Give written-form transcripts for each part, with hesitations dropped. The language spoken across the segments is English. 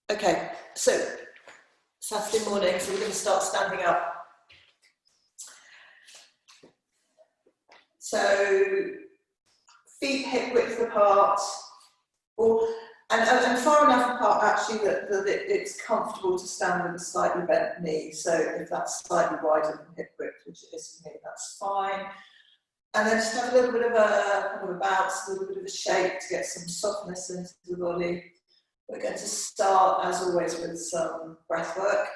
Okay, so Saturday morning, so we're going to start standing up. So feet hip width apart, and far enough apart actually that it's comfortable to stand with a slightly bent knee. So if that's slightly wider than hip width, which it is for me, that's fine. And then just have a little bit of a bounce, a little bit of a shake to get some softness into the body. We're going to start, as always, with some breath work.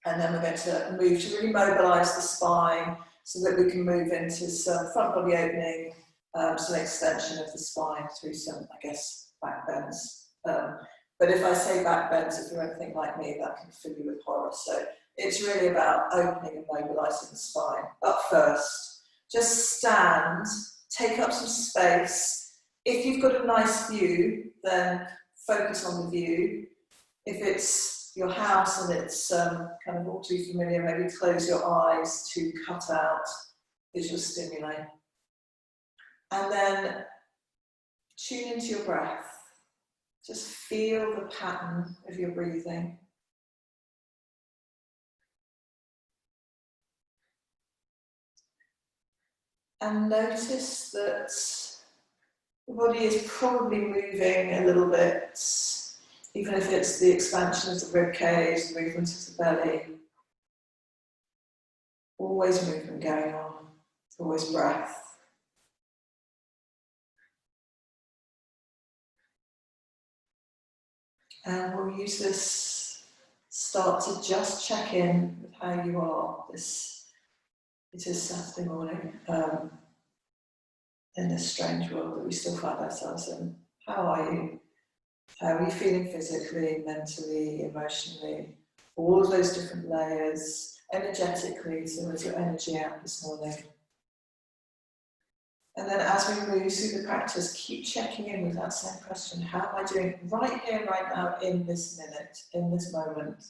And then we're going to move to really mobilise the spine so that we can move into some front body opening, some extension of the spine through some, I guess, back bends. But if I say back bends, if you're anything like me, that can fill you with horror. So it's really about opening and mobilising the spine. But first, just stand, take up some space. If you've got a nice view, then focus on the view. If it's your house and it's kind of all too familiar, maybe close your eyes to cut out visual stimuli. And then tune into your breath. Just feel the pattern of your breathing. And notice that the body is probably moving a little bit, even if it's the expansion of the rib cage, the movement of the belly. Always movement going on, always breath. And we'll use this start to just check in with how you are. It is Saturday morning in this strange world that we still find ourselves in. How are you? How are you feeling physically, mentally, emotionally? All of those different layers, energetically, so where's your energy out this morning? And then as we move through the practice, keep checking in with that same question. How am I doing right here, right now, in this minute, in this moment?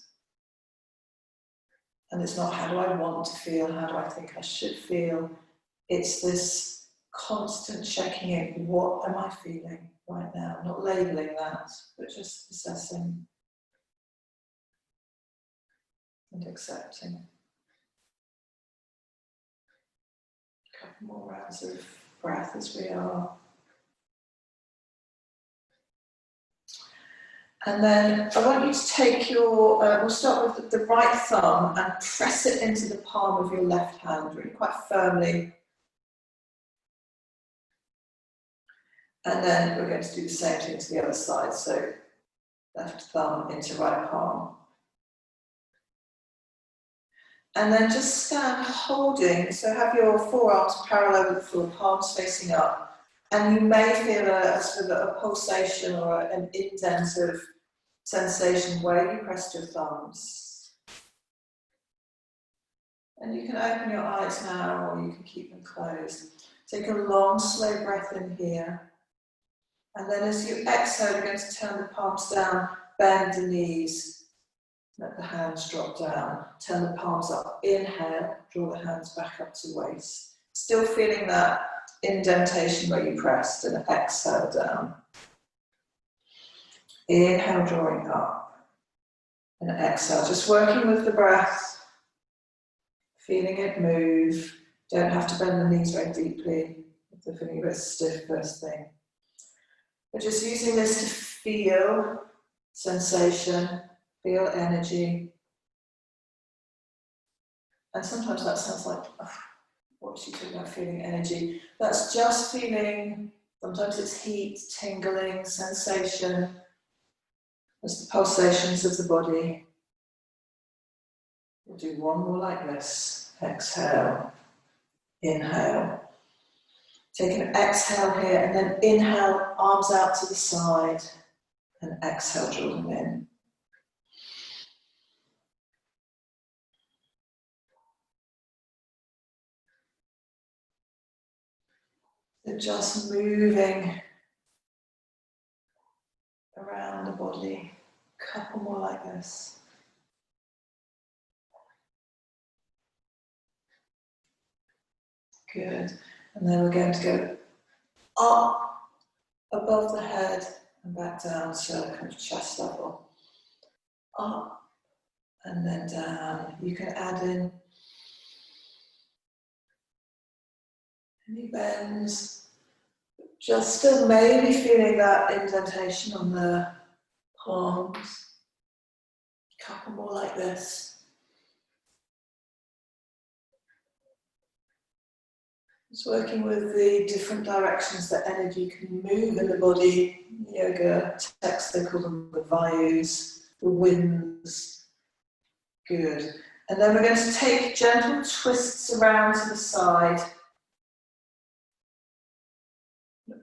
And it's not how do I want to feel, how do I think I should feel? It's this constant checking in. What am I feeling right now? Not labeling that, but just assessing and accepting. A couple more rounds of breath as we are. And then I want you to take your, we'll start with the right thumb and press it into the palm of your left hand, really quite firmly. And then we're going to do the same thing to the other side. So left thumb into right palm. And then just stand holding, so have your forearms parallel with the floor, palms facing up. And you may feel a sort of a pulsation or an indent of sensation where you pressed your thumbs. And you can open your eyes now or you can keep them closed. Take a long, slow breath in here. And then as you exhale, you're going to turn the palms down, bend the knees, let the hands drop down, turn the palms up. Inhale, draw the hands back up to waist. Still feeling that indentation where you pressed, and exhale down. Inhale, drawing up, and exhale. Just working with the breath, feeling it move. Don't have to bend the knees very deeply if they're feeling a bit stiff first thing. But just using this to feel sensation, feel energy. And sometimes that sounds like, oh, what's she talking about feeling energy? That's just feeling, sometimes it's heat, tingling, sensation. There's the pulsations of the body. We'll do one more like this. Exhale, inhale. Take an exhale here and then inhale, arms out to the side, and exhale, draw them in. So just moving around the body. A couple more like this. Good. And then we're going to go up above the head and back down, so kind of chest level. up and then down. You can add in any bends. Just still maybe feeling that indentation on the palms. A couple more like this. Just working with the different directions that energy can move in the body. Yoga texts, they call them the vayus, the winds. Good. And then we're going to take gentle twists around to the side.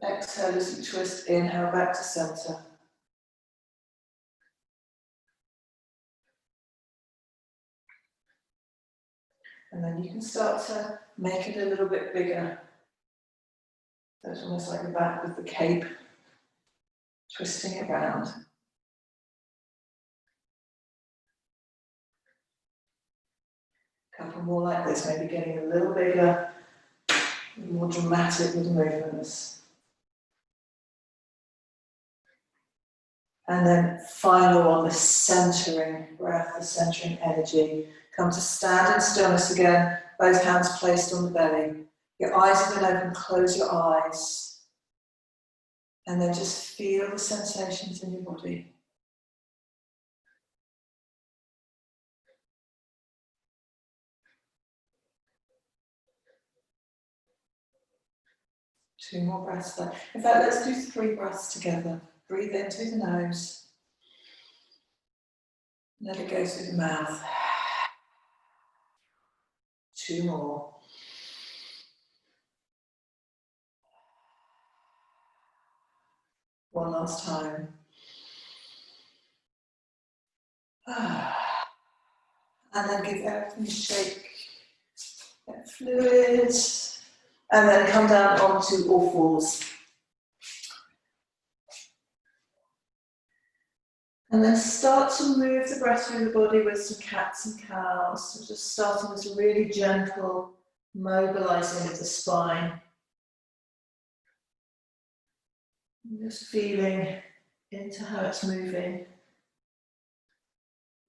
Exhale as you twist, inhale back to center. And then you can start to make it a little bit bigger. So it's almost like the back with the cape, twisting it round. A couple more like this, maybe getting a little bigger, more dramatic with movements. And then final one, the centering breath, the centering energy. Come to stand in stillness again, both hands placed on the belly. Your eyes have been open, close your eyes. And then just feel the sensations in your body. Two more breaths there. In fact, let's do 3 breaths together. Breathe in through the nose. Let it go through the mouth. 2 more. One last time. And then give everything a shake. Get fluids. And then come down onto all fours. And then start to move the breath through the body with some cats and cows. So just starting with a really gentle mobilizing of the spine. Just feeling into how it's moving.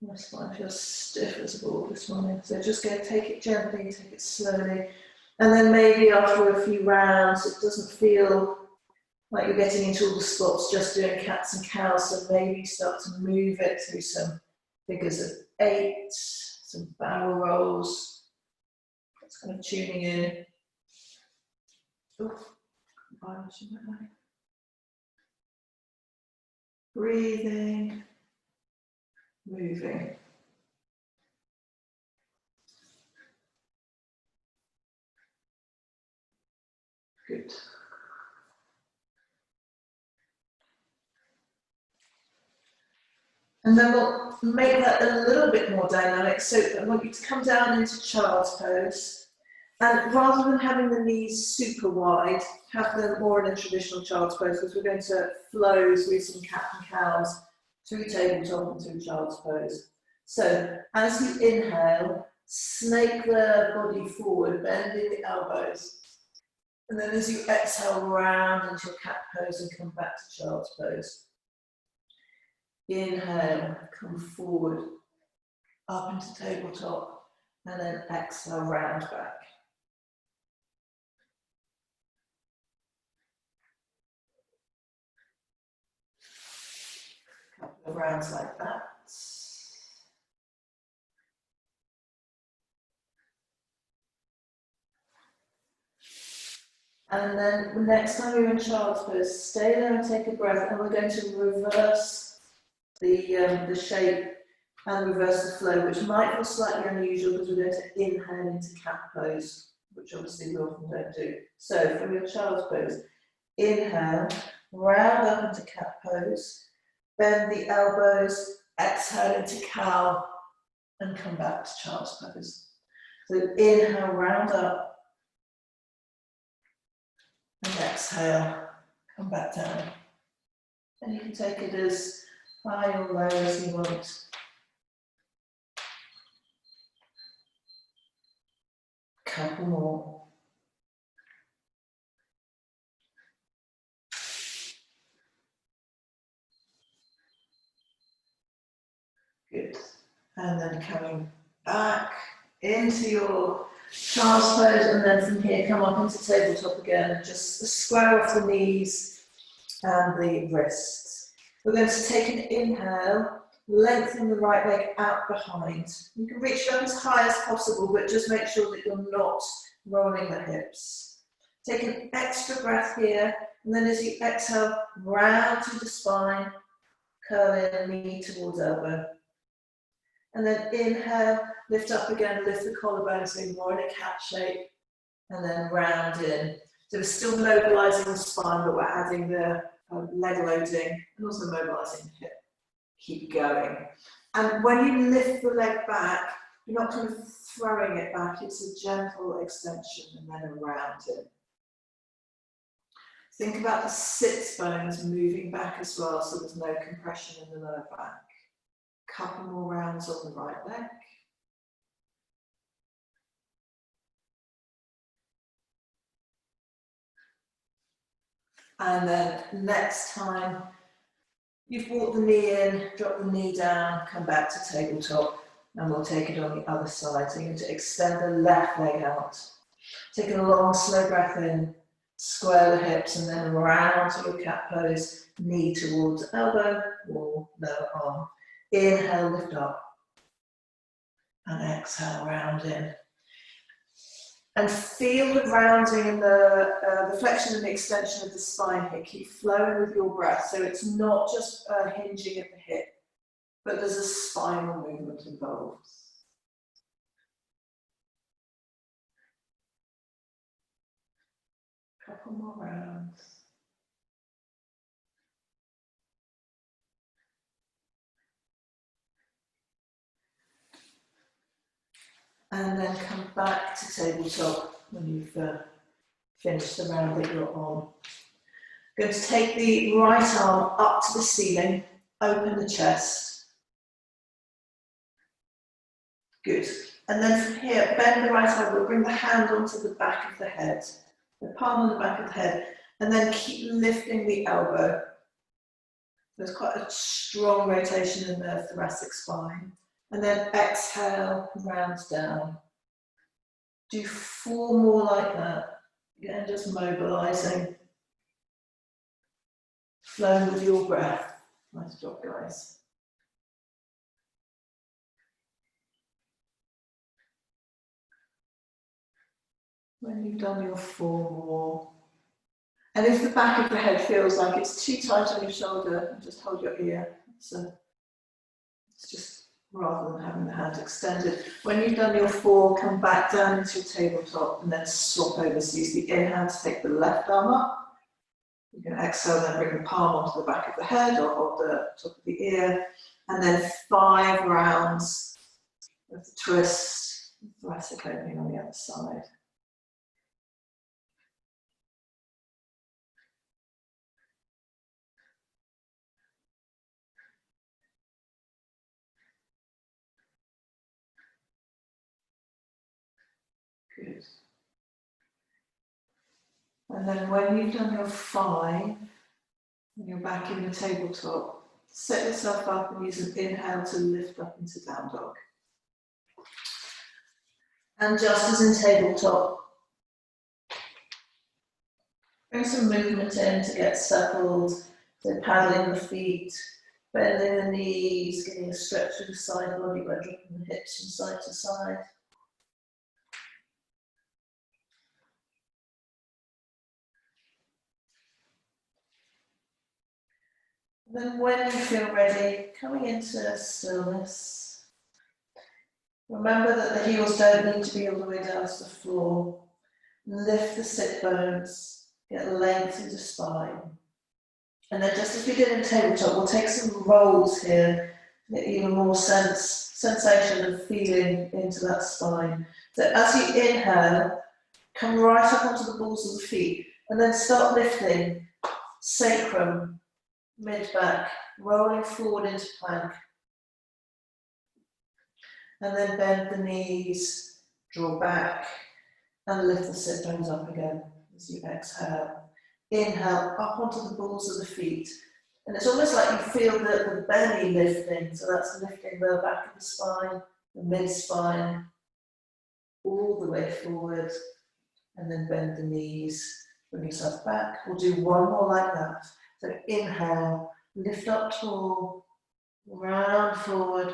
My spine feels stiff as a ball this morning. So just go, take it gently, take it slowly. And then maybe after a few rounds, it doesn't feel like you're getting into all the spots just doing cats and cows, so maybe start to move it through some figures of 8, some barrel rolls. It's kind of tuning in. Breathing, moving. Good. And then we'll make that a little bit more dynamic. So I want you to come down into child's pose. And rather than having the knees super wide, have them more in a traditional child's pose, because we're going to flow through some cat and cows, through tabletop and through child's pose. So as you inhale, snake the body forward, bending the elbows. And then as you exhale, round into your cat pose and come back to child's pose. Inhale, come forward, up into tabletop, and then exhale, round back. A couple of rounds like that. And then the next time you're in child's pose, stay there and take a breath, and we're going to reverse the shape and reverse the flow, which might feel slightly unusual because we're going to inhale into cat pose, which obviously we often don't do. So from your child's pose, inhale, round up into cat pose, bend the elbows, exhale into cow, and come back to child's pose. So inhale, round up, and exhale, come back down. And you can take it as high or low as you want. Couple more. Good. And then coming back into your child's pose, and then from here come up into tabletop again, and just square off the knees and the wrists. We're going to take an inhale, lengthen the right leg out behind. You can reach it up as high as possible, but just make sure that you're not rolling the hips. Take an extra breath here, and then as you exhale, round through the spine, curl in, knee towards elbow. And then inhale, lift up again, lift the collarbones, so more in a cat shape, and then round in. So we're still mobilising the spine, but we're adding the leg loading and also mobilising the hip. Keep going. And when you lift the leg back, you're not kind of throwing it back, it's a gentle extension and then around in. Think about the sits bones moving back as well, so there's no compression in the lower back. Couple more rounds on the right leg. And then next time you've brought the knee in, drop the knee down, come back to tabletop, and we'll take it on the other side. So you're going to extend the left leg out. Take a long, slow breath in, square the hips, and then round to your cat pose, knee towards elbow or lower arm. Inhale, lift up, and exhale, round in. And feel the rounding and the flexion and the extension of the spine here. Keep flowing with your breath, so it's not just hinging at the hip, but there's a spinal movement involved. Couple more rounds. And then come back to tabletop when you've finished the round that you're on. Going to take the right arm up to the ceiling, open the chest. Good. And then from here, bend the right elbow, bring the hand onto the back of the head, the palm on the back of the head, and then keep lifting the elbow. There's quite a strong rotation in the thoracic spine. And then exhale, round down. Do 4 more like that. Again, just mobilising. Flow with your breath. Nice job, guys. When you've done your 4 more, and if the back of the head feels like it's too tight on your shoulder, just hold your ear. So it's just rather than having the hand extended. When you've done your 4, come back down into your tabletop and then swap over. So use the inhale to take the left arm up. You can exhale, then bring the palm onto the back of the head or the top of the ear. And then 5 rounds of the twist, thoracic opening on the other side. Good. And then when you've done your 5, and you're back in the tabletop, set yourself up and use an inhale to lift up into down dog. And just as in tabletop, bring some movement in to get settled. So paddling the feet, bending the knees, getting a stretch through the side body by dropping the hips from side to side. Then when you feel ready, coming into stillness. Remember that the heels don't need to be all the way down to the floor. Lift the sit bones, get length through the spine. And then just as we did in tabletop, we'll take some rolls here, get even more sensation and feeling into that spine. So as you inhale, come right up onto the balls of the feet, and then start lifting sacrum, mid-back, rolling forward into plank. And then bend the knees, draw back, and lift the sit bones up again as you exhale. Inhale, up onto the balls of the feet, And it's almost like you feel the belly lifting, so that's lifting the back of the spine, the mid-spine, all the way forward, and then bend the knees, bring yourself back. We'll do one more like that. So inhale, lift up tall, round forward,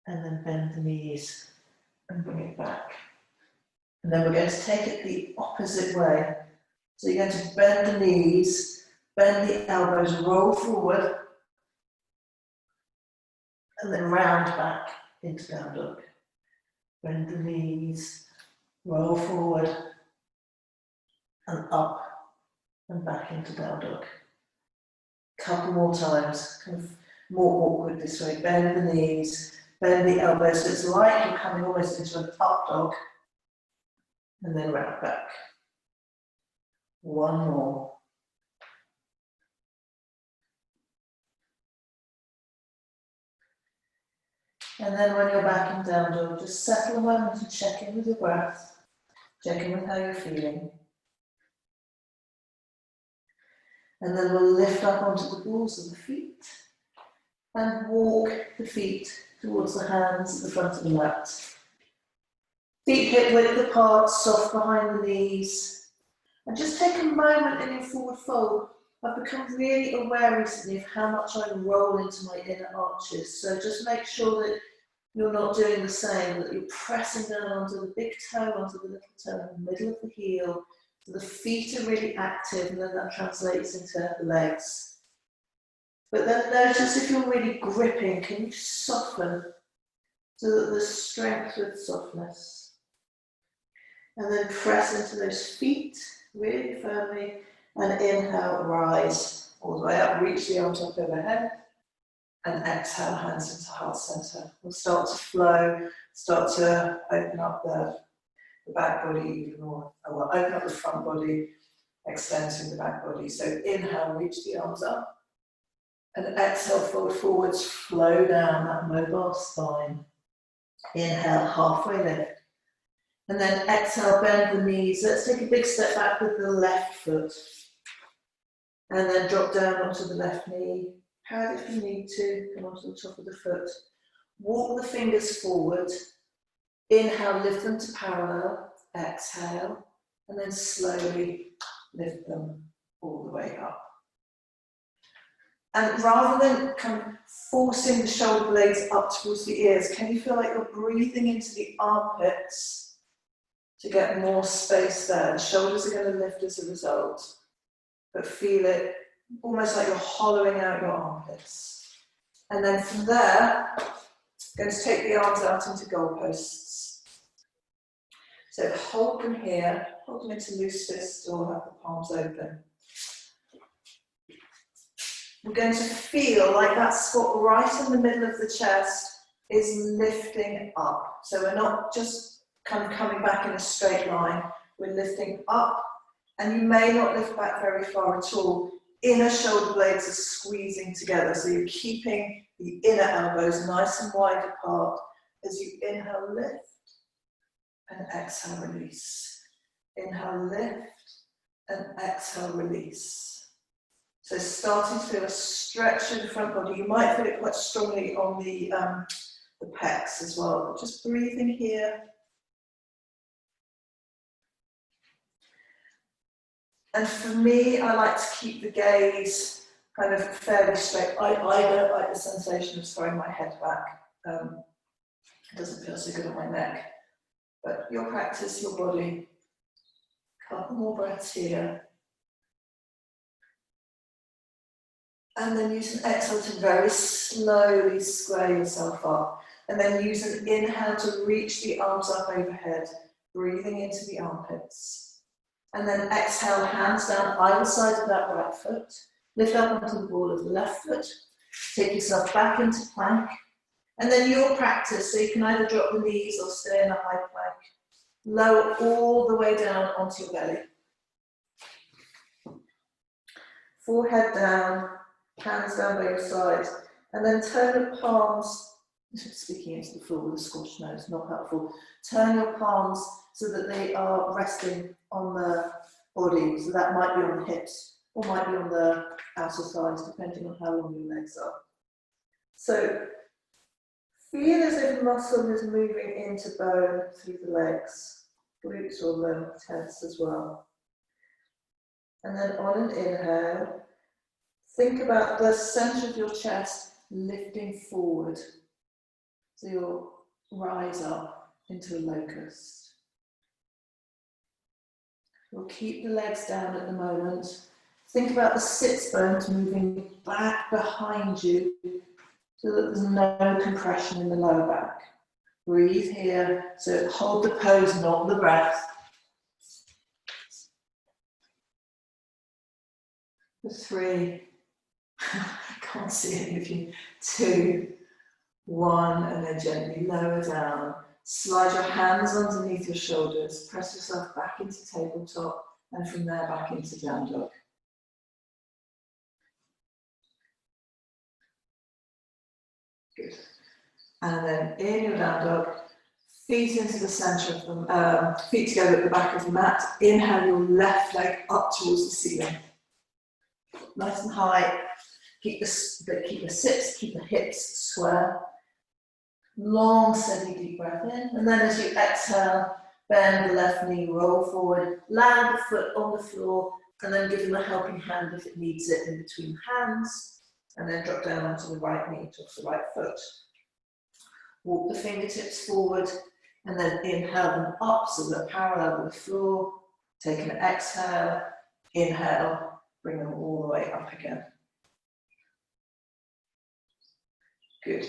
and then bend the knees and bring it back. And then we're going to take it the opposite way. So you're going to bend the knees, bend the elbows, roll forward, and then round back into down dog. Bend the knees, roll forward, and up and back into down dog. Couple more times, kind of more awkward this way. Bend the knees, bend the elbows, so it's like you're coming almost into an up dog, and then round back. One more. And then when you're back in down dog, just settle a moment and check in with your breath. Check in with how you're feeling. And then we'll lift up onto the balls of the feet and walk the feet towards the hands at the front of the mat. Feet hip width apart, soft behind the knees. And just take a moment in your forward fold. I've become really aware recently of how much I roll into my inner arches. So just make sure that you're not doing the same, that you're pressing down onto the big toe, onto the little toe in the middle of the heel. So the feet are really active, and then that translates into the legs. But then notice if you're really gripping, can you soften so that there's strength with softness? And then press into those feet really firmly, and inhale, rise all the way up, reach the arms up overhead, and exhale, hands into heart center. We'll start to flow, start to open up the back body even more. Well, open up the front body, extend through the back body. So inhale, reach the arms up, and exhale, fold forwards, flow down that mobile spine. Inhale, halfway lift. And then exhale, bend the knees. Let's take a big step back with the left foot. And then drop down onto the left knee. Pad if you need to, come onto the top of the foot. Walk the fingers forward. Inhale, lift them to parallel. Exhale. And then slowly lift them all the way up. And rather than kind of forcing the shoulder blades up towards the ears, can you feel like you're breathing into the armpits to get more space there? The shoulders are going to lift as a result, but feel it almost like you're hollowing out your armpits. And then from there, I'm going to take the arms out into goalposts. So hold them here, hold them into loose fists or have the palms open. We're going to feel like that spot right in the middle of the chest is lifting up. So we're not just kind of coming back in a straight line, we're lifting up, and you may not lift back very far at all. Inner shoulder blades are squeezing together, so you're keeping the inner elbows nice and wide apart as you inhale, lift, and exhale, release. Inhale, lift, and exhale, release. So starting to feel a stretch in the front body. You might feel it quite strongly on the pecs as well, but just breathing here. And for me, I like to keep the gaze kind of fairly straight. I don't like the sensation of throwing my head back. It doesn't feel so good on my neck. But your practice, your body. Couple more breaths here. And then use an exhale to very slowly square yourself up. And then use an inhale to reach the arms up overhead, breathing into the armpits. And then exhale, hands down either side of that right foot. Lift up onto the ball of the left foot. Take yourself back into plank. And then your practice, so you can either drop the knees or stay in a high plank. Lower all the way down onto your belly. Forehead down. Hands down by your sides, and then turn your palms, speaking into the floor with a squashed nose, not helpful. Turn your palms so that they are resting on the body. So that might be on the hips or might be on the outer thighs, depending on how long your legs are. So feel as if muscle is moving into bone through the legs, glutes or the tense as well. And then on an inhale, think about the center of your chest lifting forward. So you'll rise up into a locust. We'll keep the legs down at the moment. Think about the sits bones moving back behind you so that there's no compression in the lower back. Breathe here, so hold the pose, not the breath. For 3, can't see any of you, 2, 1, and then gently lower down. Slide your hands underneath your shoulders, press yourself back into tabletop, and from there back into down dog. Good. And then in your down dog, feet into the centre of them, feet together at the back of the mat. Inhale your left leg up towards the ceiling. Nice and high. Keep the sits, keep the hips square. Long, steady, deep breath in. And then as you exhale, bend the left knee, roll forward, land the foot on the floor, and then give them a helping hand if it needs it in between hands. And then drop down onto the right knee, towards the right foot. Walk the fingertips forward, and then inhale them up so they're parallel with the floor. Take an exhale, inhale, bring them all the way up again. Good.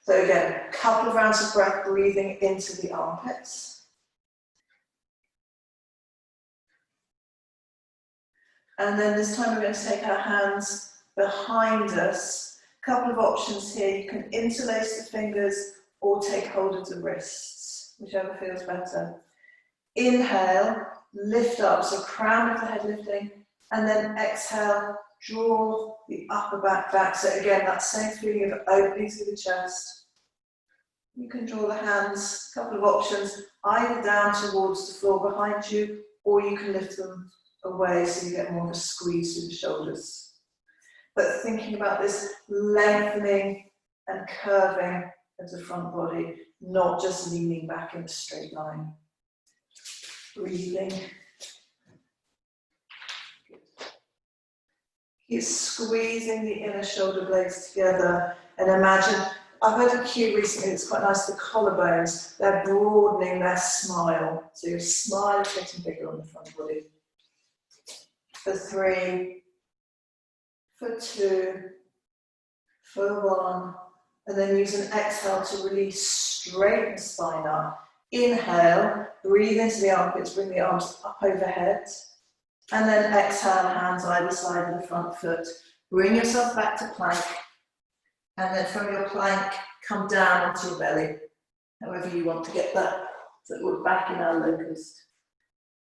So again, a couple of rounds of breath, breathing into the armpits. And then this time we're going to take our hands behind us. A couple of options here. You can interlace the fingers or take hold of the wrists, whichever feels better. Inhale, lift up, so crown of the head lifting, and then exhale, draw the upper back back. So again, that same feeling of opening through the chest. You can draw the hands, a couple of options, either down towards the floor behind you, or you can lift them away so you get more of a squeeze through the shoulders. But thinking about this lengthening and curving of the front body, not just leaning back in a straight line. Breathing. Keep squeezing the inner shoulder blades together and imagine, I've heard a cue recently, it's quite nice, the collarbones, they're broadening their smile. So your smile is getting bigger on the front body. For 3, for 2, for 1, and then use an exhale to release, straighten the spine up. Inhale, breathe into the armpits, bring the arms up overhead. And then exhale, hands either side of the front foot. Bring yourself back to plank. And then from your plank, come down onto your belly, however you want to get that. So we're back in our locust.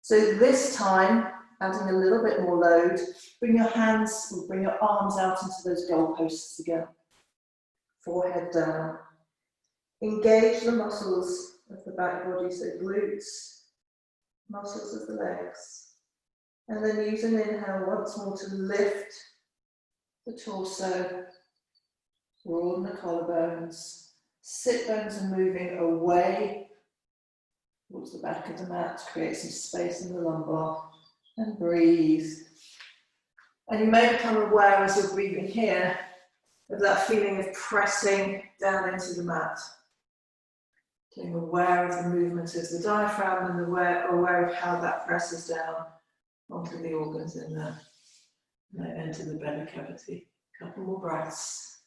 So this time, adding a little bit more load, bring your hands, or bring your arms out into those goalposts again. Forehead down. Engage the muscles of the back body, so glutes, muscles of the legs. And then use an inhale once more to lift the torso, broaden the collarbones. Sit bones are moving away towards the back of the mat to create some space in the lumbar. And breathe. And you may become aware as you're breathing here of that feeling of pressing down into the mat. Being aware of the movement of the diaphragm and aware of how that presses down onto the organs in there. And then enter the belly cavity. A couple more breaths.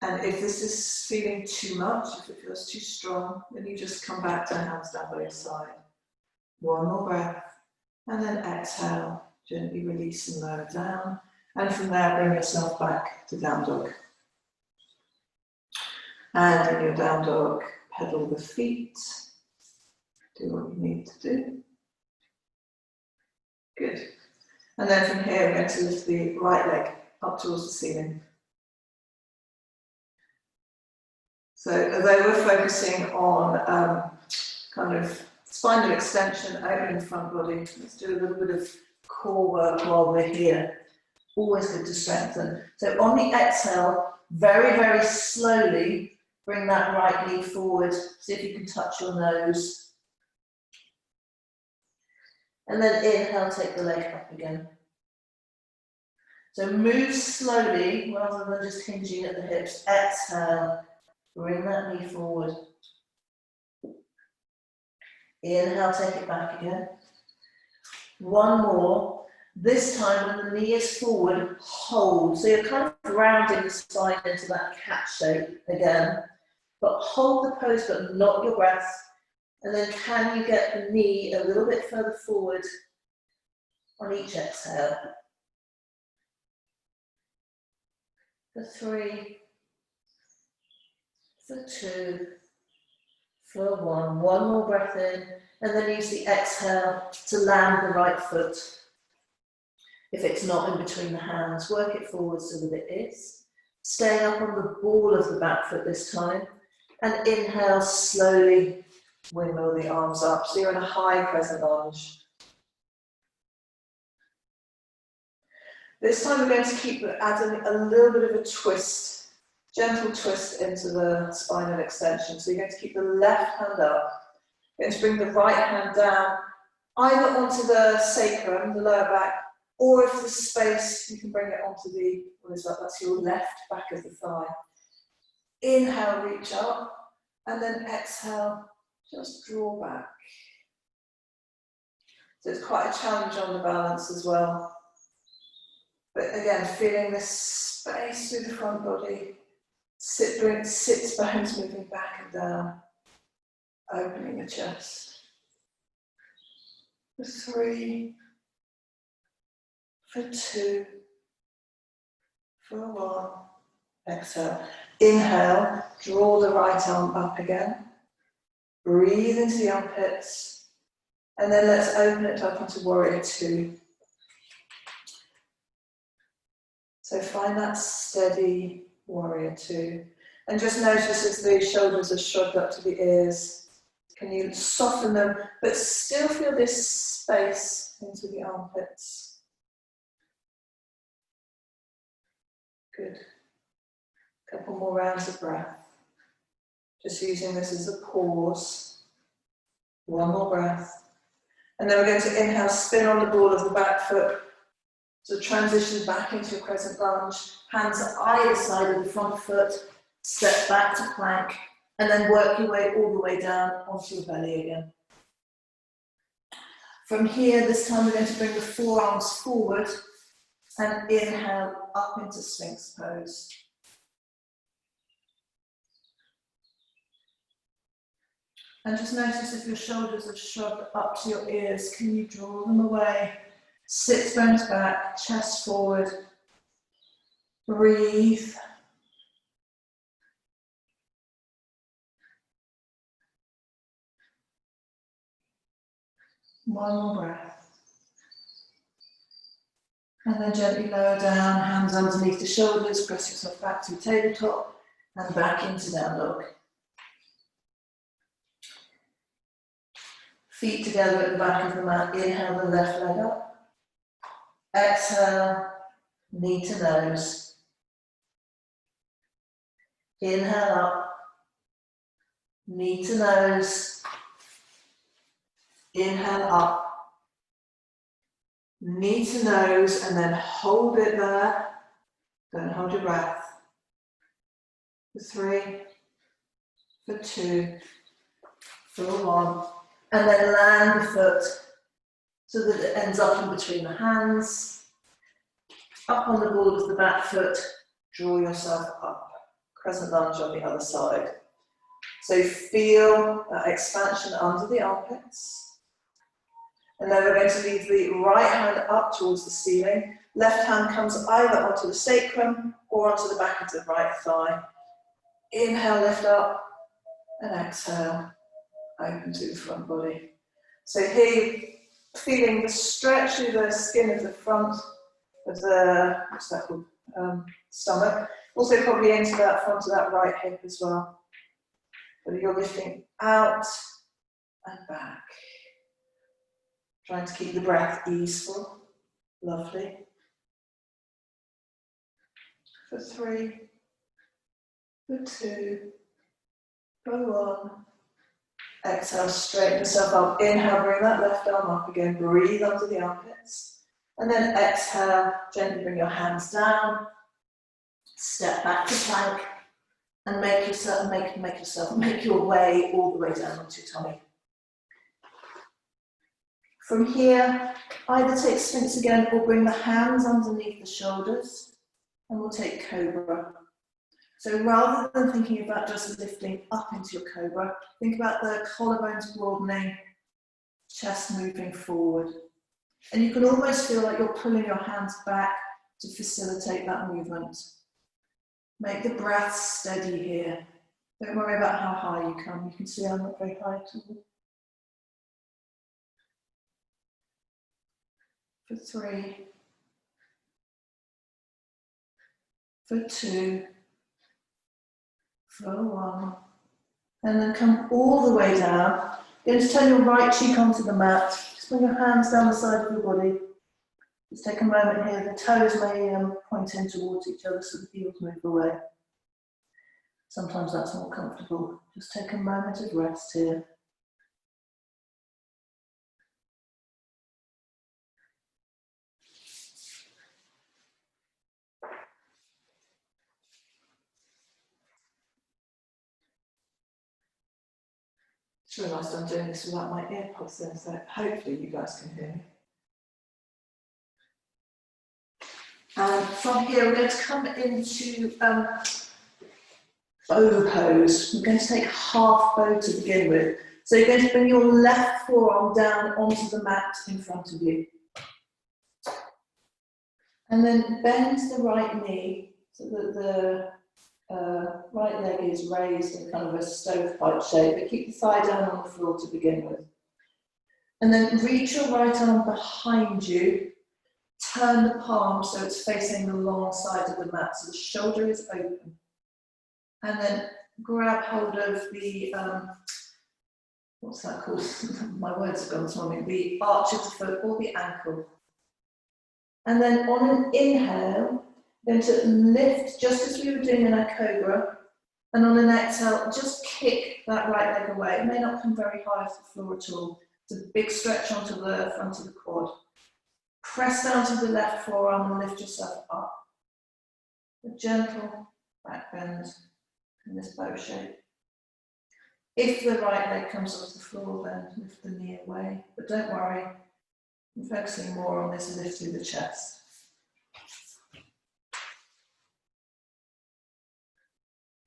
And if this is feeling too much, if it feels too strong, then you just come back to hands down by your side. 1 more breath. And then exhale, gently release and lower down. And from there, bring yourself back to down dog. And in your down dog, pedal the feet. Do what you need to do. Good. And then from here, we're going to lift the right leg up towards the ceiling. So although we're focusing on kind of Spinal extension, opening the front body. Let's do a little bit of core work while we're here. Always good to strengthen. So on the exhale, very, very slowly, bring that right knee forward. See if you can touch your nose. And then inhale, take the leg up again. So move slowly rather than just hinging at the hips. Exhale, bring that knee forward. Inhale, take it back again. One more. This time when the knee is forward, hold. So you're kind of rounding the spine into that cat shape again. But hold the pose, but not your breath. And then can you get the knee a little bit further forward on each exhale? For 3, for 2, for 1. One more breath in, and then use the exhale to land the right foot. If it's not in between the hands, work it forward so that it is. Stay up on the ball of the back foot this time, and inhale, slowly windmill the arms up. So you're in a high crescent lunge. This time we're going to keep adding a little bit of a twist, gentle twist into the spinal extension. So you're going to keep the left hand up. You're going to bring the right hand down, either onto the sacrum, the lower back, or if there's space, you can bring it onto the, what is that? That's your left back of the thigh. Inhale, reach up, and then exhale, just draw back. So it's quite a challenge on the balance as well. But again, feeling this space through the front body, sit bones moving back and down, opening the chest. For 3, for 2, for 1, exhale. Inhale, draw the right arm up again. Breathe into the armpits, and then let's open it up into Warrior 2. So find that steady Warrior 2. And just notice as the shoulders are shrugged up to the ears, can you soften them, but still feel this space into the armpits. Good. Couple more rounds of breath. Just using this as a pause. One more breath. And then we're going to inhale, spin on the ball of the back foot. So transition back into a crescent lunge, hands at either side of the front foot, step back to plank, and then work your way all the way down onto your belly again. From here, this time we're going to bring the forearms forward and inhale up into Sphinx pose. And just notice if your shoulders are shrugged up to your ears, can you draw them away? Sit bones back, chest forward. Breathe. One more breath. And then gently lower down, hands underneath the shoulders, press yourself back to tabletop and back into down dog. Feet together at the back of the mat. Inhale the left leg up. Exhale, knee to nose. Inhale up, knee to nose. Inhale up, knee to nose, and then hold it there. Don't hold your breath. For 3, for 2, for 1. And then land the foot so that it ends up in between the hands. Up on the ball of the back foot, draw yourself up. Crescent lunge on the other side. So feel that expansion under the armpits. And then we're going to leave the right hand up towards the ceiling. Left hand comes either onto the sacrum or onto the back of the right thigh. Inhale, lift up, and exhale, open to the front body. So here, feeling the stretch through the skin of the front of the, what's that called, stomach. Also probably into that front of that right hip as well. But you're lifting out and back. Trying to keep the breath easeful. Lovely. For 3, for 2, for 1. Exhale, straighten yourself up. Inhale, bring that left arm up again. Breathe onto the armpits. And then exhale, gently bring your hands down. Step back to plank. And make your way all the way down onto your tummy. From here, either take Sphinx again or bring the hands underneath the shoulders. And we'll take Cobra. So rather than thinking about just lifting up into your Cobra, think about the collarbones broadening, chest moving forward. And you can almost feel like you're pulling your hands back to facilitate that movement. Make the breath steady here. Don't worry about how high you come. You can see I'm not very high at all. For 3. For 2. For 1. And then come all the way down. You're going to turn your right cheek onto the mat. Just bring your hands down the side of your body. Just take a moment here. The toes may point in towards each other so the heels move away. Sometimes that's more comfortable. Just take a moment of rest here. Just realised I'm doing this without my earpods in, so hopefully you guys can hear me. And from here, we're going to come into bow pose. We're going to take half bow to begin with. So you're going to bring your left forearm down onto the mat in front of you. And then bend the right knee so that the right leg is raised in kind of a stovepipe shape, but keep the thigh down on the floor to begin with. And then reach your right arm behind you, turn the palm so it's facing the long side of the mat, so the shoulder is open. And then grab hold of the, what's that called? My words have gone this morning, the arch of the foot or the ankle. And then on an inhale, going to lift just as we were doing in our Cobra, and on an exhale, just kick that right leg away. It may not come very high off the floor at all. It's a big stretch onto the front of the quad. Press down to the left forearm and lift yourself up. A gentle back bend in this bow shape. If the right leg comes off the floor, then lift the knee away. But don't worry, I'm focusing more on this lift through the chest.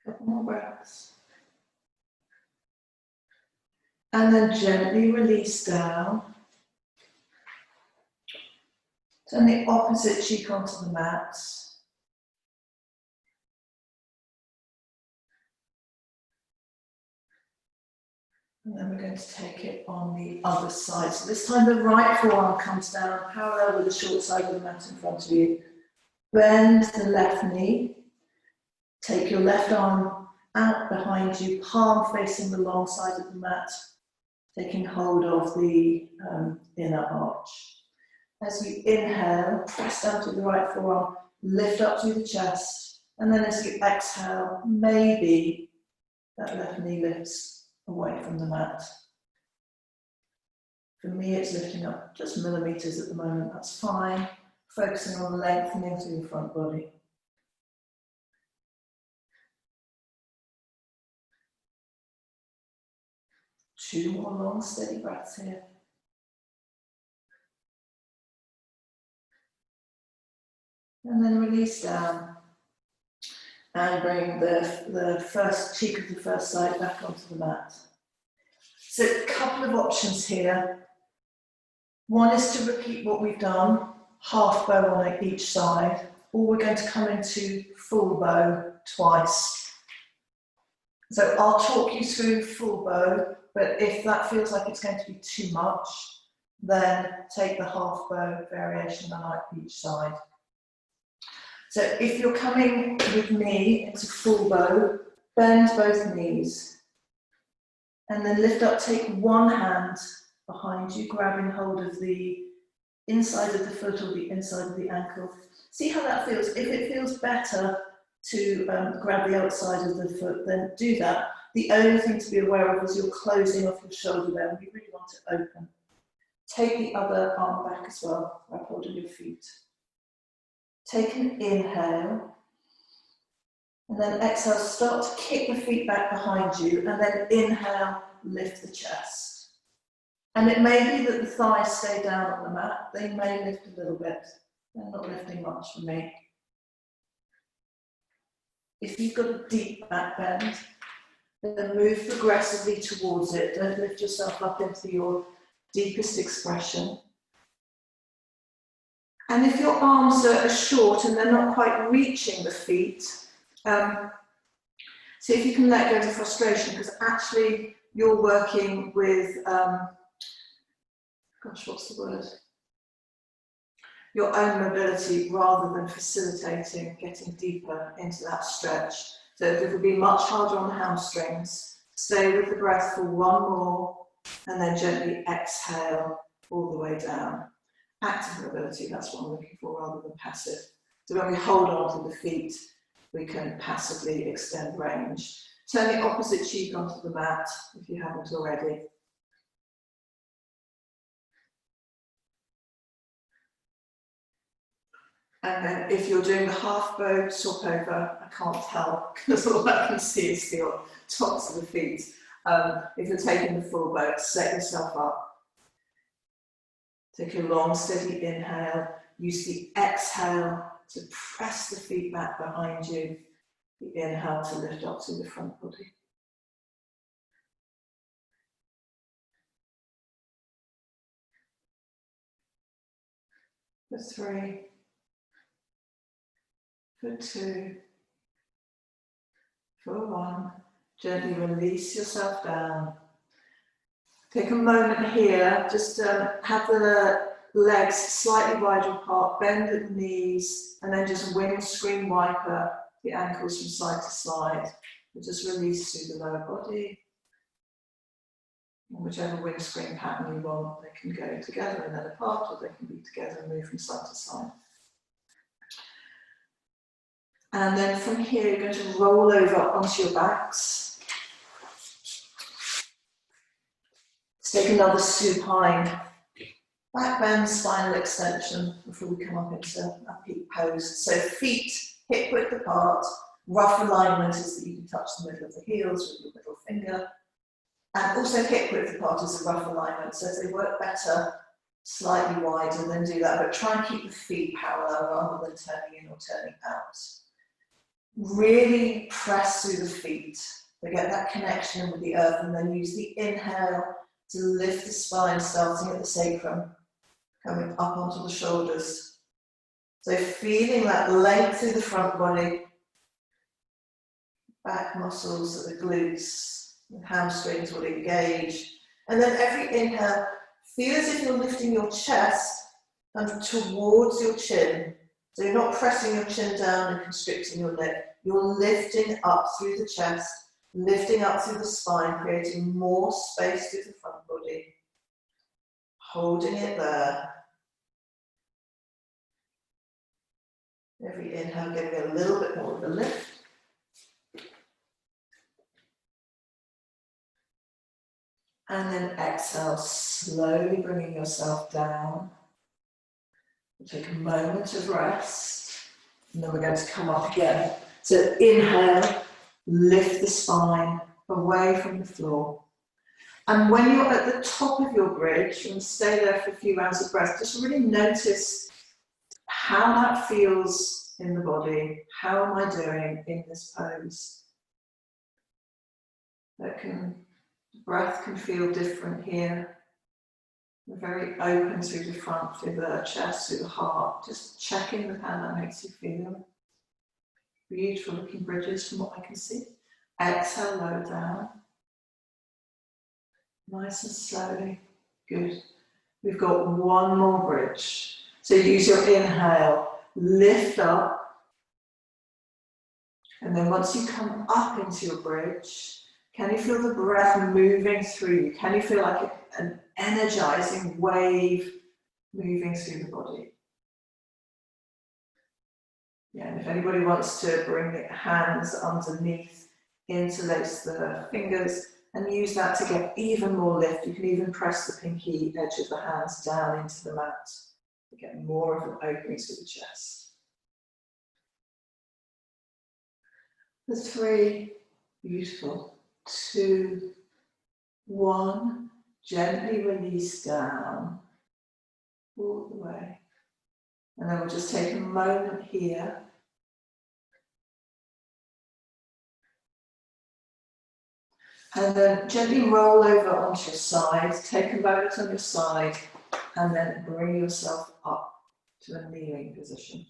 Couple more breaths. And then gently release down. Turn the opposite cheek onto the mat. And then we're going to take it on the other side. So this time the right forearm comes down parallel with the short side of the mat in front of you. Bend the left knee. Take your left arm out behind you, palm facing the long side of the mat, taking hold of the inner arch. As you inhale, press down to the right forearm, lift up through the chest, and then as you exhale, maybe that left knee lifts away from the mat. For me, it's lifting up just millimeters at the moment, that's fine. Focusing on lengthening through the front body. Two more long, steady breaths here. And then release down. And bring the first cheek of the first side back onto the mat. So a couple of options here. One is to repeat what we've done, half bow on each side, or we're going to come into full bow twice. So I'll talk you through full bow, but if that feels like it's going to be too much, then take the half bow variation on each side. So if you're coming with me into full bow, bend both knees. And then lift up, take one hand behind you, grabbing hold of the inside of the foot or the inside of the ankle. See how that feels. If it feels better to grab the outside of the foot, then do that. The only thing to be aware of is you're closing off your shoulder there. We really want it open. Take the other arm back as well, grab hold of your feet. Take an inhale. And then exhale, start to kick the feet back behind you, and then inhale, lift the chest. And it may be that the thighs stay down on the mat. They may lift a little bit. They're not lifting much for me. If you've got a deep back bend, then move progressively towards it. Don't lift yourself up into your deepest expression. And if your arms are short and they're not quite reaching the feet, see if you can let go of the frustration, because actually you're working with, what's the word? Your own mobility rather than facilitating getting deeper into that stretch. So it will be much harder on the hamstrings. Stay with the breath for one more and then gently exhale all the way down. Active mobility, that's what I'm looking for rather than passive. So when we hold on to the feet, we can passively extend range. Turn the opposite cheek onto the mat if you haven't already. And then if you're doing the half bow swap over, I can't tell because all I can see is the tops of the feet. If you're taking the full bow, set yourself up. Take a long, steady inhale. Use the exhale to press the feet back behind you. The inhale to lift up to the front body. For 3. For 2. For 1. Gently release yourself down. Take a moment here, just have the legs slightly wider apart, bend at the knees, and then just windscreen wiper the ankles from side to side. And just release through the lower body. And whichever windscreen pattern you want, they can go together and then apart, or they can be together and move from side to side. And then from here, you're going to roll over onto your backs. Take another supine back bend, spinal extension before we come up into a peak pose. So feet hip width apart. Rough alignment is that you can touch the middle of the heels with your middle finger. And also hip width apart is a rough alignment. So if they work better, slightly wider, then do that. But try and keep the feet parallel rather than turning in or turning out. Really press through the feet to get that connection with the earth, and then use the inhale to lift the spine, starting at the sacrum, coming up onto the shoulders. So feeling that length through the front body, back muscles at the glutes, the hamstrings will engage. And then every inhale, feel as if you're lifting your chest and towards your chin. So you're not pressing your chin down and constricting your neck. You're lifting up through the chest, lifting up through the spine, creating more space through the front body. Holding it there. Every inhale, giving it a little bit more of a lift. And then exhale, slowly bringing yourself down. Take a moment of rest. And then we're going to come up again. So inhale, lift the spine away from the floor. And when you're at the top of your bridge, and stay there for a few rounds of breath, just really notice how that feels in the body. How am I doing in this pose? The breath can feel different here. We're very open through the front, through the chest, through the heart. Just checking with how that makes you feel. Beautiful looking bridges from what I can see. Exhale, lower down. Nice and slowly. Good. We've got one more bridge. So use your inhale, lift up. And then once you come up into your bridge, Can you feel the breath moving through you? Can you feel like an energizing wave moving through the body? Yeah, and if anybody wants to bring the hands underneath, interlace the fingers and use that to get even more lift. You can even press the pinky edge of the hands down into the mat to get more of an opening to the chest. For 3, beautiful. 2, 1, gently release down all the way. And then we'll just take a moment here. And then gently roll over onto your side, take a moment on your side, and then bring yourself up to a kneeling position.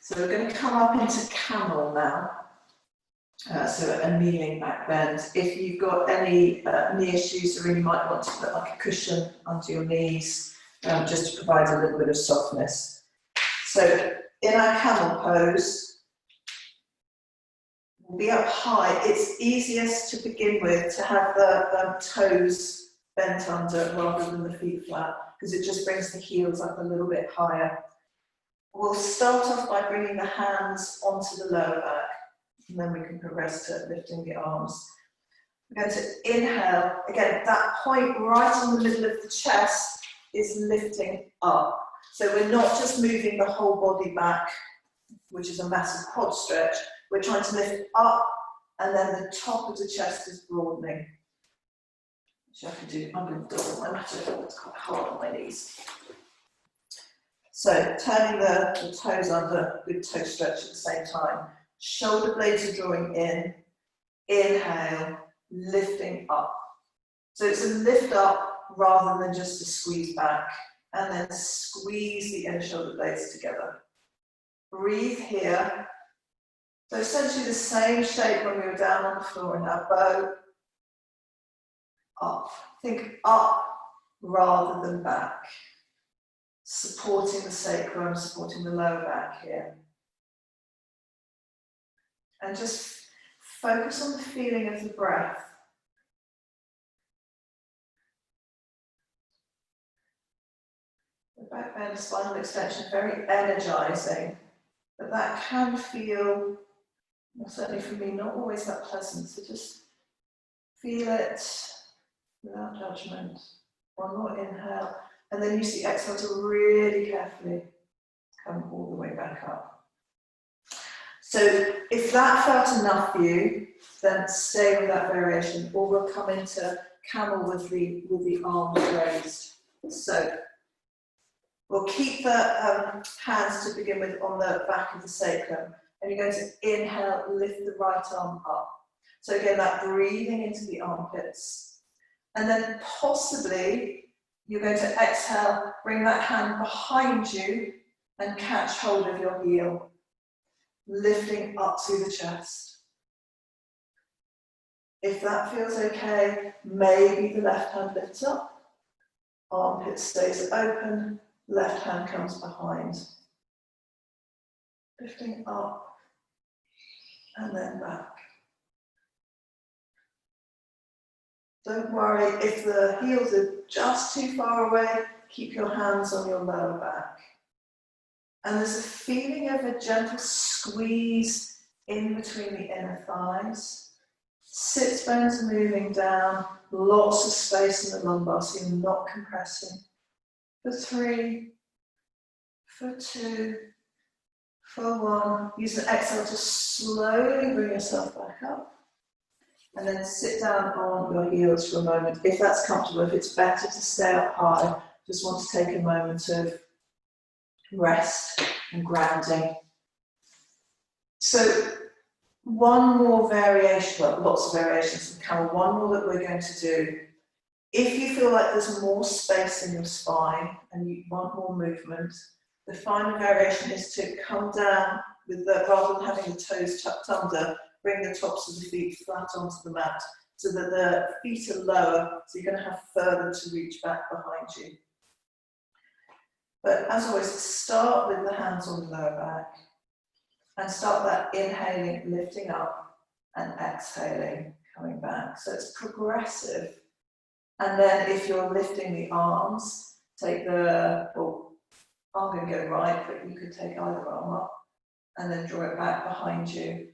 So we're going to come up into camel now. So a kneeling back bend. If you've got any knee issues, or you might want to put like a cushion under your knees, just to provide a little bit of softness. So in our camel pose, we'll be up high. It's easiest to begin with to have the toes bent under rather than the feet flat, because it just brings the heels up a little bit higher. We'll start off by bringing the hands onto the lower back, and then we can progress to lifting the arms. We're going to inhale. Again, that point right in the middle of the chest is lifting up. So we're not just moving the whole body back, which is a massive quad stretch. We're trying to lift up, and then the top of the chest is broadening. Which I can do. I'm going to do it. It's quite hard on my knees. So turning the toes under, good toe stretch at the same time. Shoulder blades are drawing in. Inhale, lifting up. So it's a lift up rather than just a squeeze back. And then squeeze the inner shoulder blades together. Breathe here. So essentially the same shape when we were down on the floor in our bow. Up. Think up rather than back. Supporting the sacrum, supporting the lower back here. And just focus on the feeling of the breath. The back bend, spinal extension, very energizing, but that can feel, certainly for me, not always that pleasant. So just feel it without judgment. One more inhale, and then use the exhale to really carefully come all the way back up. So if that felt enough for you, then stay with that variation, or we'll come into camel with the arms raised. So we'll keep the hands to begin with on the back of the sacrum, and you're going to inhale, lift the right arm up. So again, that breathing into the armpits. And then possibly you're going to exhale, bring that hand behind you and catch hold of your heel, lifting up through the chest. If that feels okay, maybe the left hand lifts up, armpit stays open, left hand comes behind. Lifting up and then back. Don't worry if the heels are just too far away, keep your hands on your lower back. And there's a feeling of a gentle squeeze in between the inner thighs. Sits bones are moving down, lots of space in the lumbar, so you're not compressing. For 3, for 2, for 1. Use the exhale to slowly bring yourself back up. And then sit down on your heels for a moment, if that's comfortable. If it's better to stay up high, just want to take a moment of rest and grounding. So one more variation, well, lots of variations from camel, one more that we're going to do. If you feel like there's more space in your spine and you want more movement, the final variation is to come down with the, rather than having the toes tucked under, bring the tops of the feet flat onto the mat so that the feet are lower, so you're going to have further to reach back behind you. But as always, start with the hands on the lower back. And start that inhaling, lifting up, and exhaling, coming back. So it's progressive. And then if you're lifting the arms, take the, well, I'm going to go right, but you could take either arm up and then draw it back behind you.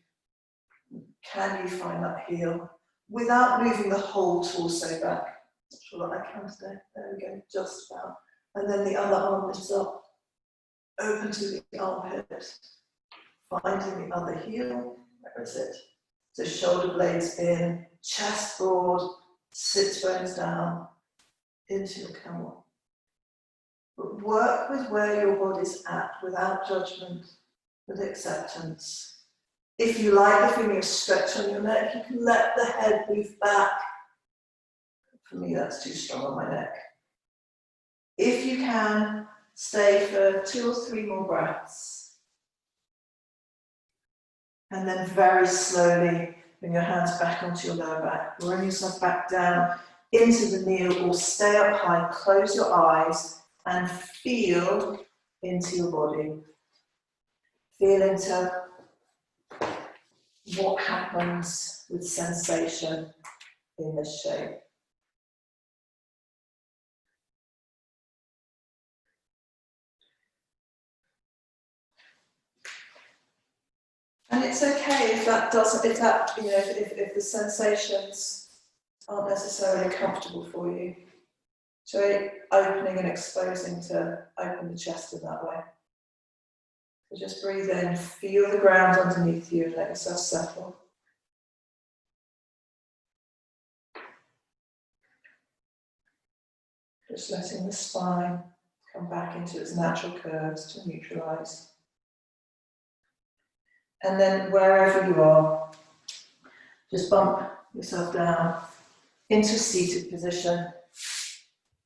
Can you find that heel without moving the whole torso back? I'm sure that I can today. There we go, just about. And then the other arm lifts up, open to the armpit, finding the other heel. Where is it? So shoulder blades in, chest broad, sit bones down, into your camel. But work with where your body's at without judgment, with acceptance. If you like the feeling of stretch on your neck, you can let the head move back. For me, that's too strong on my neck. If you can, stay for 2 or 3 more breaths. And then very slowly, bring your hands back onto your lower back. Bring yourself back down into the kneel or stay up high. Close your eyes and feel into your body. Feel into what happens with sensation in this shape. And it's okay if that doesn't, if that, you know, if the sensations aren't necessarily comfortable for you. So opening and exposing to open the chest in that way. So just breathe in, feel the ground underneath you and let yourself settle. Just letting the spine come back into its natural curves to neutralise. And then wherever you are, just bump yourself down into a seated position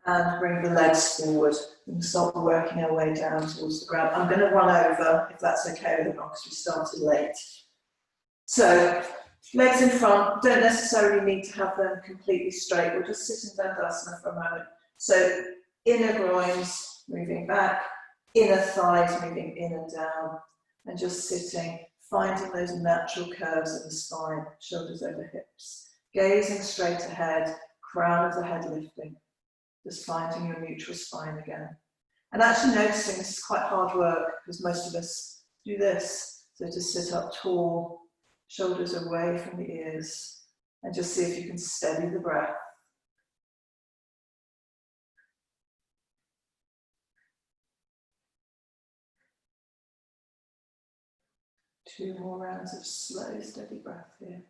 and bring the legs forward and start working our way down towards the ground. I'm going to run over, if that's okay with everyone, because we started late. So, legs in front, don't necessarily need to have them completely straight. We'll just sit in Dandasana for a moment. So, inner groins moving back, inner thighs moving in and down, and just sitting, finding those natural curves of the spine, shoulders over hips, gazing straight ahead, crown of the head lifting, just finding your neutral spine again. And actually noticing this is quite hard work because most of us do this. So to sit up tall, shoulders away from the ears, and just see if you can steady the breath. Two more rounds of slow, steady breath here.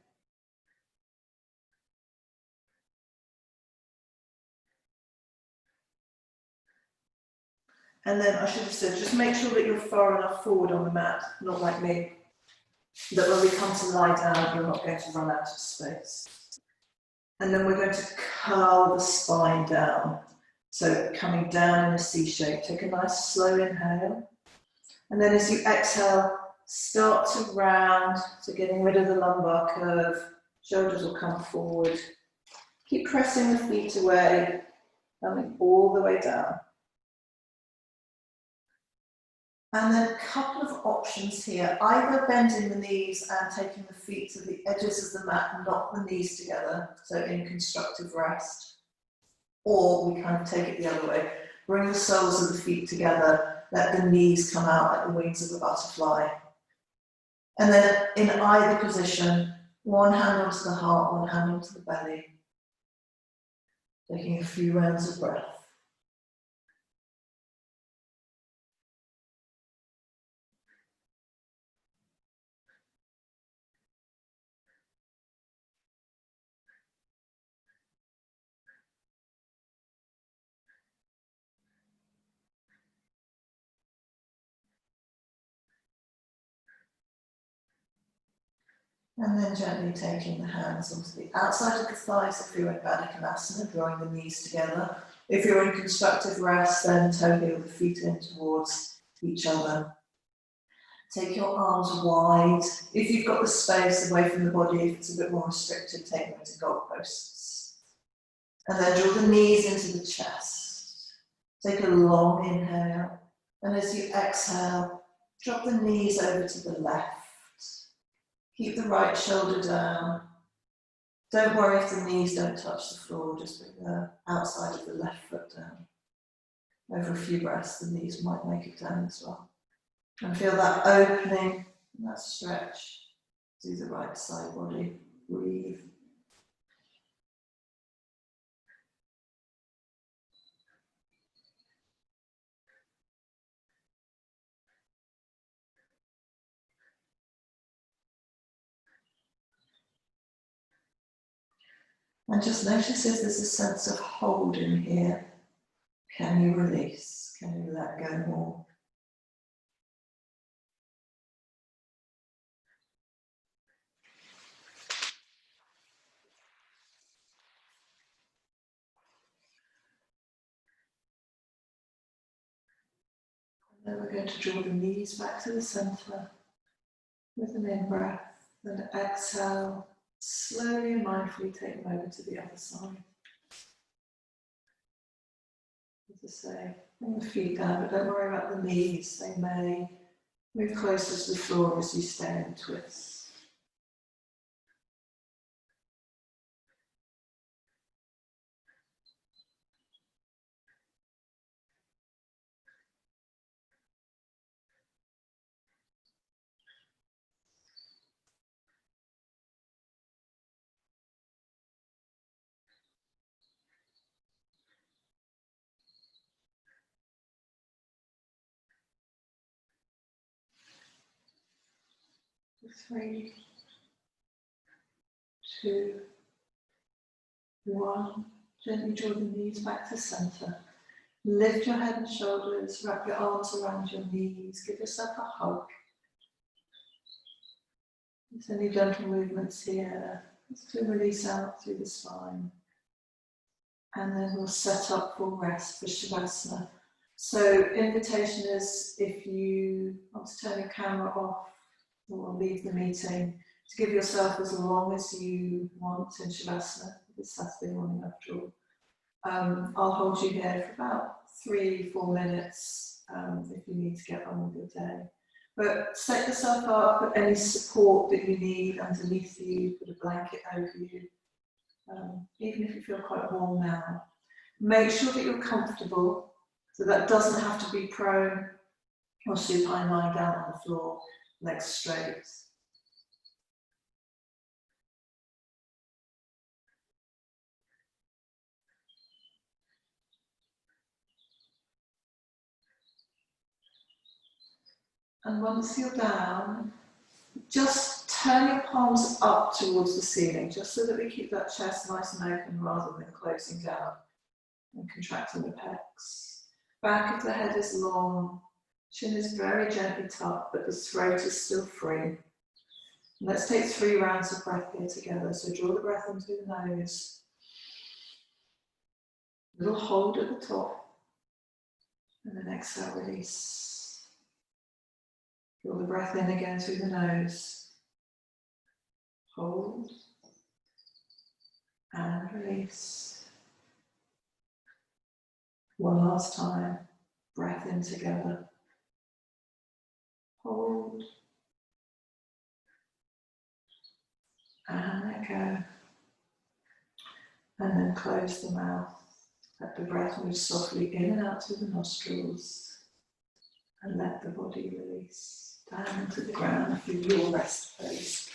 And then I should have said, just make sure that you're far enough forward on the mat, not like me, that when we come to lie down, you're not going to run out of space. And then we're going to curl the spine down. So coming down in a C shape, take a nice slow inhale. And then as you exhale, start to round, so getting rid of the lumbar curve, shoulders will come forward. Keep pressing the feet away, coming all the way down. And then a couple of options here, either bending the knees and taking the feet to the edges of the mat, not the knees together, so in constructive rest. Or we kind of take it the other way, bring the soles of the feet together, let the knees come out like the wings of a butterfly. And then in either position, one hand onto the heart, one hand onto the belly. Taking a few rounds of breath. And then gently taking the hands onto the outside of the thighs if you're in Baddha Konasana, drawing the knees together. If you're in constructive rest, then toe heel the feet in towards each other. Take your arms wide. If you've got the space away from the body, if it's a bit more restricted, take them to goalposts. And then draw the knees into the chest. Take a long inhale. And as you exhale, Drop the knees over to the left. Keep the right shoulder down. Don't worry if the knees don't touch the floor, just bring the outside of the left foot down. Over a few breaths, the knees might make it down as well. And feel that opening and that stretch through the right side body. Breathe. And just notice if there's a sense of hold in here. Can you release? Can you let go more? And then we're going to draw the knees back to the centre with an in-breath, and exhale. Slowly and mindfully take them over to the other side. As I say, bring the feet down, but don't worry about the knees. They may move closer to the floor as you stay in twist. Three, two, one. Gently draw the knees back to centre. Lift your head and shoulders, wrap your arms around your knees, give yourself a hug. If there's any gentle movements here, just to release out through the spine. And then we'll set up for rest for Shavasana. So invitation is, if you want to turn your camera off or leave the meeting, to give yourself as long as you want in Shavasana. It's Saturday morning after all. I'll hold you here for about 3-4 minutes if you need to get on with your day. But set yourself up, put any support that you need underneath you, put a blanket over you, even if you feel quite warm now. Make sure that you're comfortable, so that doesn't have to be prone or supine lying down on the floor, legs straight. And once you're down, just turn your palms up towards the ceiling, just so that we keep that chest nice and open rather than closing down and contracting the pecs. Back of the head is long, chin is very gently tucked, but the throat is still free. And let's take 3 rounds of breath here together. So draw the breath in through the nose. Little hold at the top. And then exhale, release. Draw the breath in again through the nose. Hold. And release. One last time. Breath in together. Hold. And let go. And then close the mouth. Let the breath move softly in and out through the nostrils. And let the body release down to the ground through your rest pose.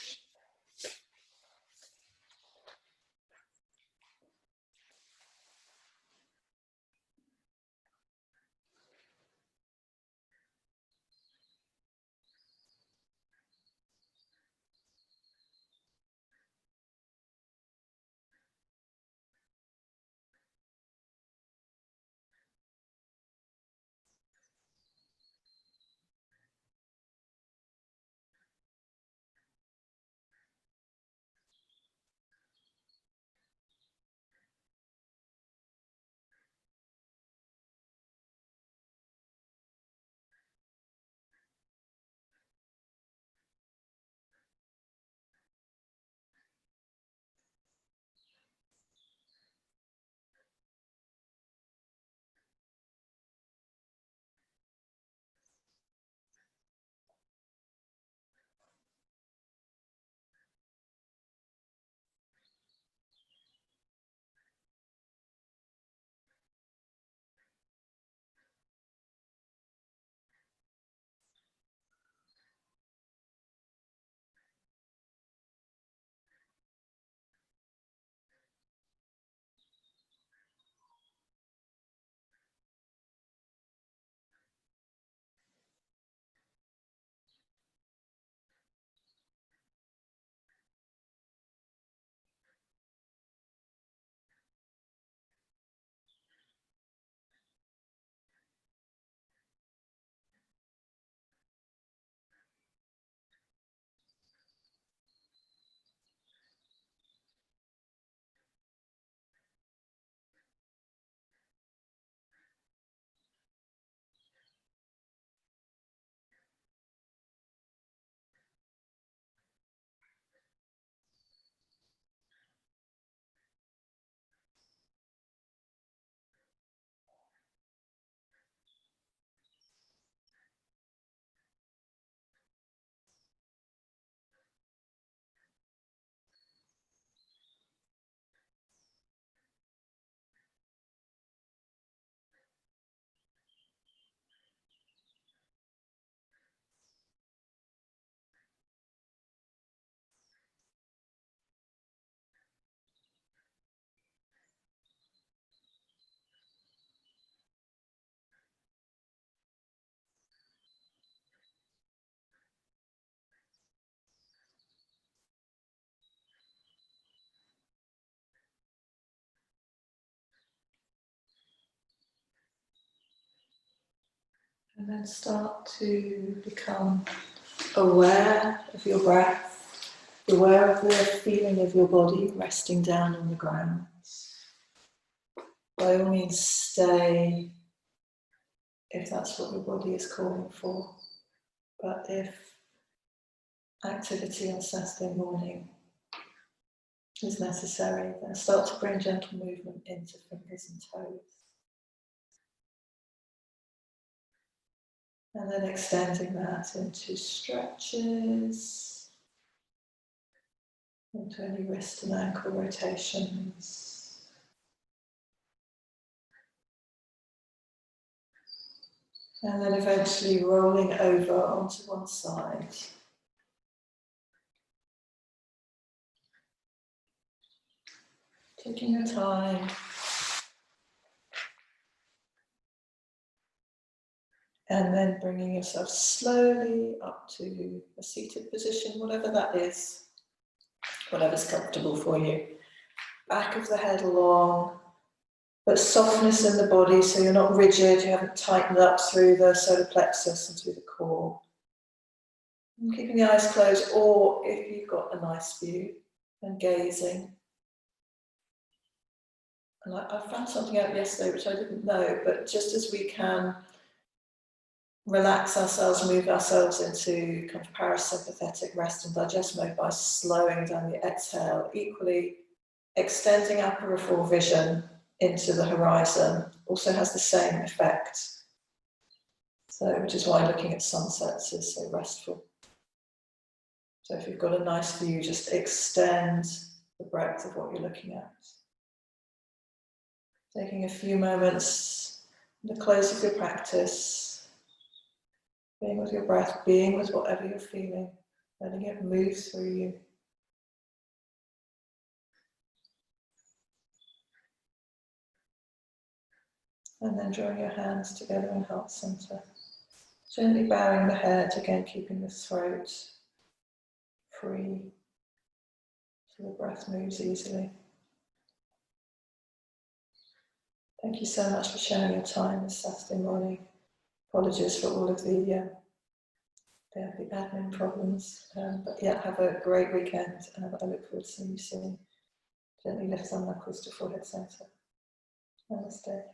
And then start to become aware of your breath, aware of the feeling of your body resting down on the ground. By all means, stay if that's what your body is calling for. But if activity on Saturday morning is necessary, then start to bring gentle movement into fingers and toes. And then extending that into stretches, into any wrist and ankle rotations. And then eventually rolling over onto one side. Taking your time. And then bringing yourself slowly up to a seated position, whatever that is, whatever's comfortable for you. Back of the head long, but softness in the body, so you're not rigid, you haven't tightened up through the solar plexus and through the core. And keeping the eyes closed, or if you've got a nice view, and gazing. And I found something out yesterday which I didn't know, but just as we can relax ourselves, move ourselves into kind of parasympathetic rest and digest mode by slowing down the exhale, equally extending our peripheral vision into the horizon also has the same effect. So, which is why looking at sunsets is so restful. So if you've got a nice view, just extend the breadth of what you're looking at. Taking a few moments at the close of your practice, being with your breath, being with whatever you're feeling, letting it move through you. And then drawing your hands together in heart center. Gently bowing the head, again keeping the throat free so the breath moves easily. Thank you so much for sharing your time this Saturday morning. Apologies for all of the admin problems, but yeah, have a great weekend, and I look forward to seeing you soon. Gently lift some knuckles to forehead center. Namaste.